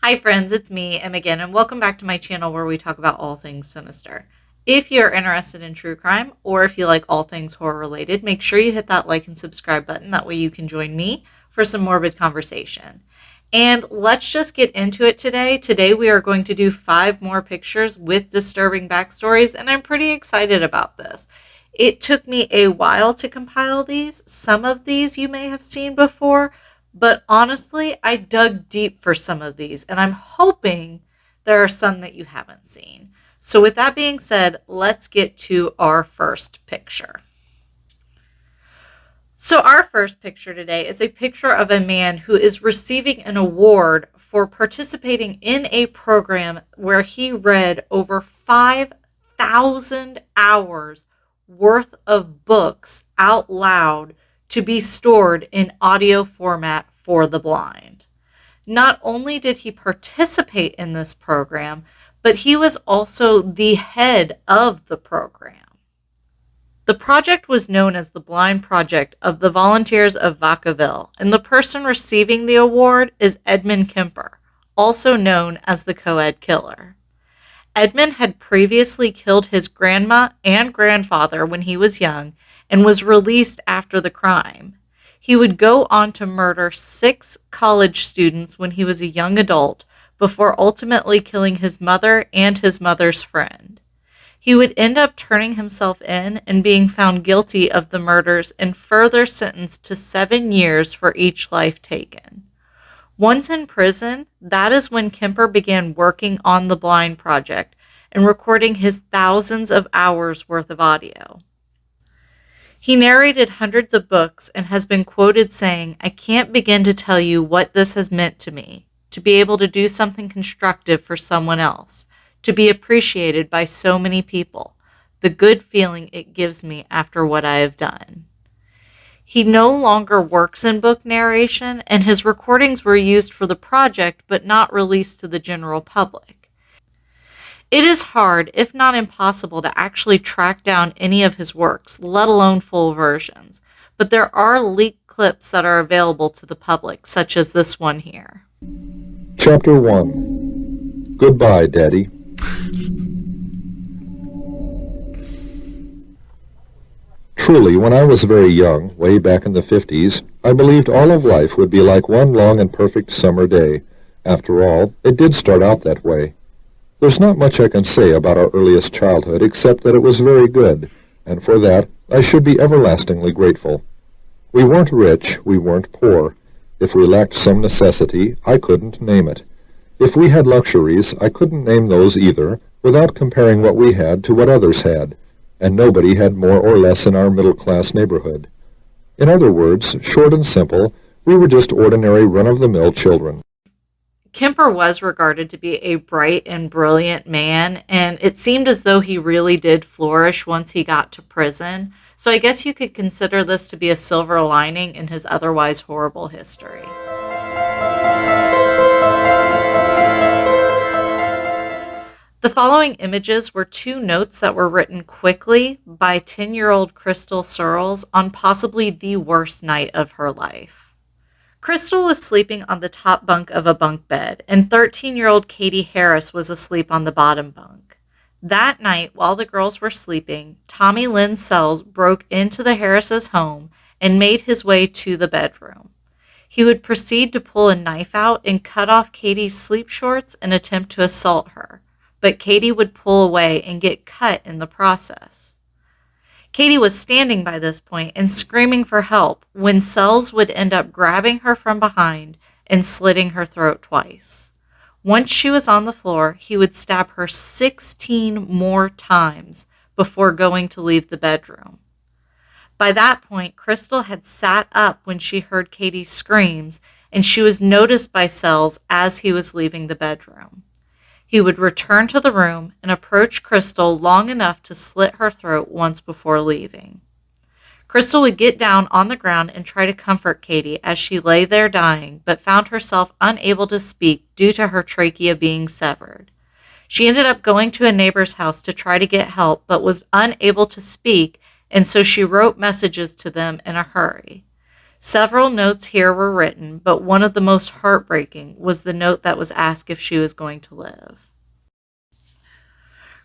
Hi friends, it's me, Em again, and welcome back to my channel where we talk about all things sinister. If you're interested in true crime, or if you like all things horror related, make sure you hit that like and subscribe button. That way you can join me for some morbid conversation. And let's just get into it today. Today we are going to do 5 more pictures with disturbing backstories, and I'm pretty excited about this. It took me a while to compile these. Some of these you may have seen before, but honestly, I dug deep for some of these, and I'm hoping there are some that you haven't seen. So with that being said, let's get to our first picture. So our first picture today is a picture of a man who is receiving an award for participating in a program where he read over 5,000 hours worth of books out loud to be stored in audio format for the blind. Not only did he participate in this program, but he was also the head of the program. The project was known as the Blind Project of the Volunteers of Vacaville, and the person receiving the award is Edmund Kemper, also known as the co-ed killer. Edmund had previously killed his grandma and grandfather when he was young and was released after the crime. He would go on to murder 6 college students when he was a young adult before ultimately killing his mother and his mother's friend. He would end up turning himself in and being found guilty of the murders and further sentenced to 7 years for each life taken. Once in prison, that is when Kemper began working on the Blind Project and recording his thousands of hours worth of audio. He narrated hundreds of books and has been quoted saying, "I can't begin to tell you what this has meant to me, to be able to do something constructive for someone else, to be appreciated by so many people, the good feeling it gives me after what I have done." He no longer works in book narration, and his recordings were used for the project but not released to the general public. It is hard, if not impossible, to actually track down any of his works, let alone full versions, but there are leaked clips that are available to the public, such as this one here. Chapter 1. Goodbye, Daddy. Truly, when I was very young, way back in the 50s, I believed all of life would be like one long and perfect summer day. After all, it did start out that way. There's not much I can say about our earliest childhood except that it was very good, and for that I should be everlastingly grateful. We weren't rich, we weren't poor. If we lacked some necessity, I couldn't name it. If we had luxuries, I couldn't name those either, without comparing what we had to what others had, and nobody had more or less in our middle-class neighborhood. In other words, short and simple, we were just ordinary run-of-the-mill children. Kemper was regarded to be a bright and brilliant man, and it seemed as though he really did flourish once he got to prison. So I guess you could consider this to be a silver lining in his otherwise horrible history. The following images were 2 notes that were written quickly by 10-year-old Crystal Searles on possibly the worst night of her life. Crystal was sleeping on the top bunk of a bunk bed, and 13-year-old Katie Harris was asleep on the bottom bunk. That night, while the girls were sleeping, Tommy Lynn Sells broke into the Harrises' home and made his way to the bedroom. He would proceed to pull a knife out and cut off Katie's sleep shorts and attempt to assault her, but Katie would pull away and get cut in the process. Katie was standing by this point and screaming for help when Sells would end up grabbing her from behind and slitting her throat twice. Once she was on the floor, he would stab her 16 more times before going to leave the bedroom. By that point, Crystal had sat up when she heard Katie's screams, and she was noticed by Sells as he was leaving the bedroom. He would return to the room and approach Crystal long enough to slit her throat once before leaving. Crystal would get down on the ground and try to comfort Katie as she lay there dying, but found herself unable to speak due to her trachea being severed. She ended up going to a neighbor's house to try to get help, but was unable to speak, and so she wrote messages to them in a hurry. Several notes here were written, but one of the most heartbreaking was the note that was asked if she was going to live.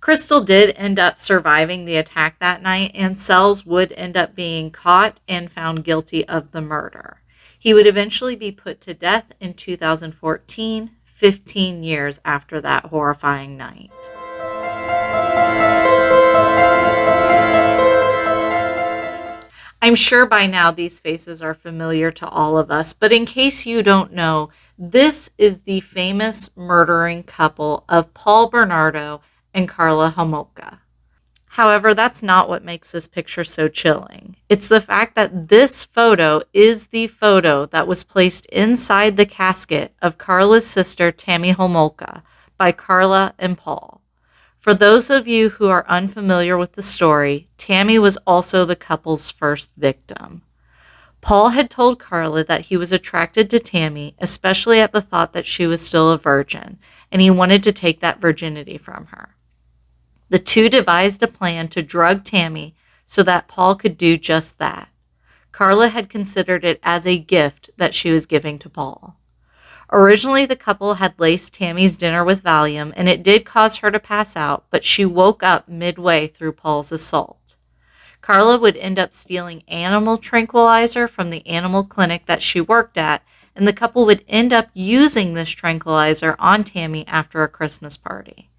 Crystal did end up surviving the attack that night, and Sells would end up being caught and found guilty of the murder. He would eventually be put to death in 2014, 15 years after that horrifying night. I'm sure by now these faces are familiar to all of us, but in case you don't know, this is the famous murdering couple of Paul Bernardo and Carla Homolka. However, that's not what makes this picture so chilling. It's the fact that this photo is the photo that was placed inside the casket of Carla's sister Tammy Homolka by Carla and Paul. For those of you who are unfamiliar with the story, Tammy was also the couple's first victim. Paul had told Carla that he was attracted to Tammy, especially at the thought that she was still a virgin, and he wanted to take that virginity from her. The two devised a plan to drug Tammy so that Paul could do just that. Carla had considered it as a gift that she was giving to Paul. Originally, the couple had laced Tammy's dinner with Valium, and it did cause her to pass out, but she woke up midway through Paul's assault. Carla would end up stealing animal tranquilizer from the animal clinic that she worked at, and the couple would end up using this tranquilizer on Tammy after a Christmas party.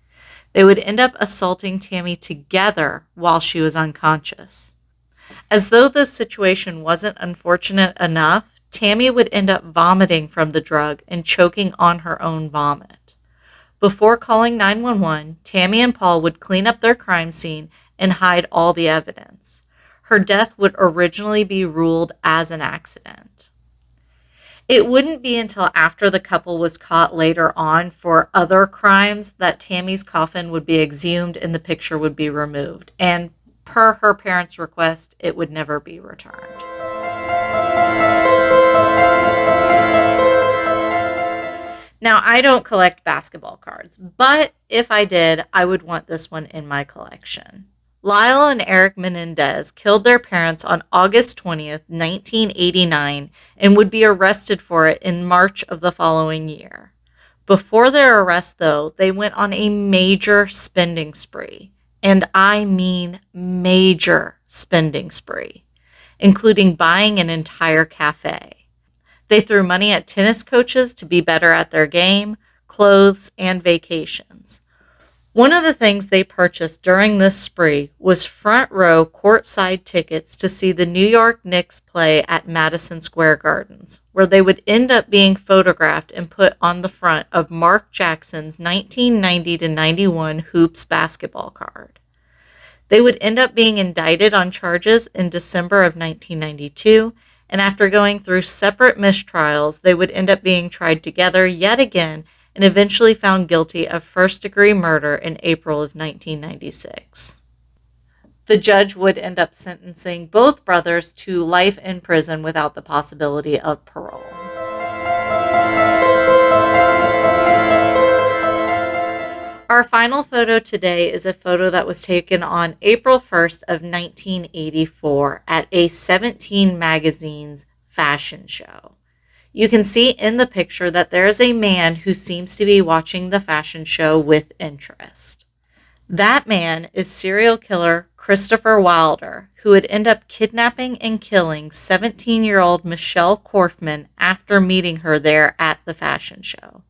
They would end up assaulting Tammy together while she was unconscious. As though this situation wasn't unfortunate enough, Tammy would end up vomiting from the drug and choking on her own vomit. Before calling 911, Tammy and Paul would clean up their crime scene and hide all the evidence. Her death would originally be ruled as an accident. It wouldn't be until after the couple was caught later on for other crimes that Tammy's coffin would be exhumed and the picture would be removed. And per her parents' request, it would never be returned. Now, I don't collect basketball cards, but if I did, I would want this one in my collection. Lyle and Eric Menendez killed their parents on August 20th, 1989, and would be arrested for it in March of the following year. Before their arrest, though, they went on a major spending spree, and I mean major spending spree, including buying an entire cafe. They threw money at tennis coaches to be better at their game, clothes, and vacations. One of the things they purchased during this spree was front row courtside tickets to see the New York Knicks play at Madison Square Gardens, where they would end up being photographed and put on the front of Mark Jackson's 1990-91 Hoops basketball card. They would end up being indicted on charges in December of 1992, and after going through separate mistrials, they would end up being tried together yet again and eventually found guilty of first-degree murder in April of 1996. The judge would end up sentencing both brothers to life in prison without the possibility of parole. Our final photo today is a photo that was taken on April 1st of 1984 at a 17 magazine's fashion show. You can see in the picture that there is a man who seems to be watching the fashion show with interest. That man is serial killer Christopher Wilder, who would end up kidnapping and killing 17-year-old Michelle Korfman after meeting her there at the fashion show.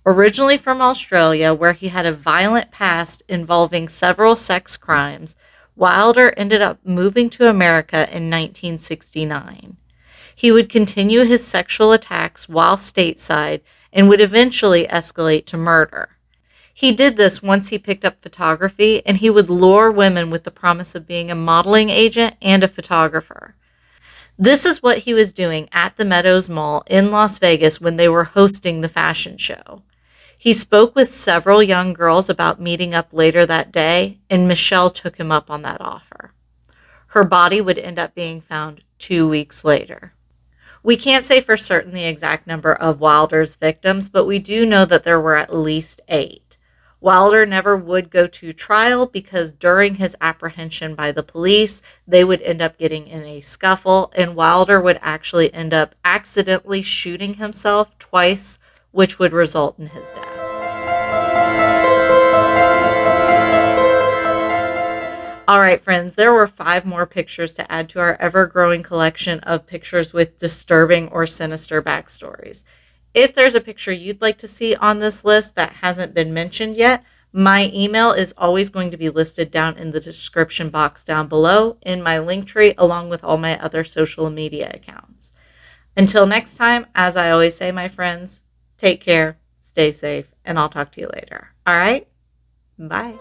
Originally from Australia, where he had a violent past involving several sex crimes, Wilder ended up moving to America in 1969. He would continue his sexual attacks while stateside and would eventually escalate to murder. He did this once he picked up photography, and he would lure women with the promise of being a modeling agent and a photographer. This is what he was doing at the Meadows Mall in Las Vegas when they were hosting the fashion show. He spoke with several young girls about meeting up later that day, and Michelle took him up on that offer. Her body would end up being found 2 weeks later. We can't say for certain the exact number of Wilder's victims, but we do know that there were at least 8. Wilder never would go to trial because during his apprehension by the police, they would end up getting in a scuffle, and Wilder would actually end up accidentally shooting himself twice, which would result in his death. All right, friends, there were 5 more pictures to add to our ever-growing collection of pictures with disturbing or sinister backstories. If there's a picture you'd like to see on this list that hasn't been mentioned yet, my email is always going to be listed down in the description box down below in my link tree, along with all my other social media accounts. Until next time, as I always say, my friends, take care, stay safe, and I'll talk to you later. All right? Bye.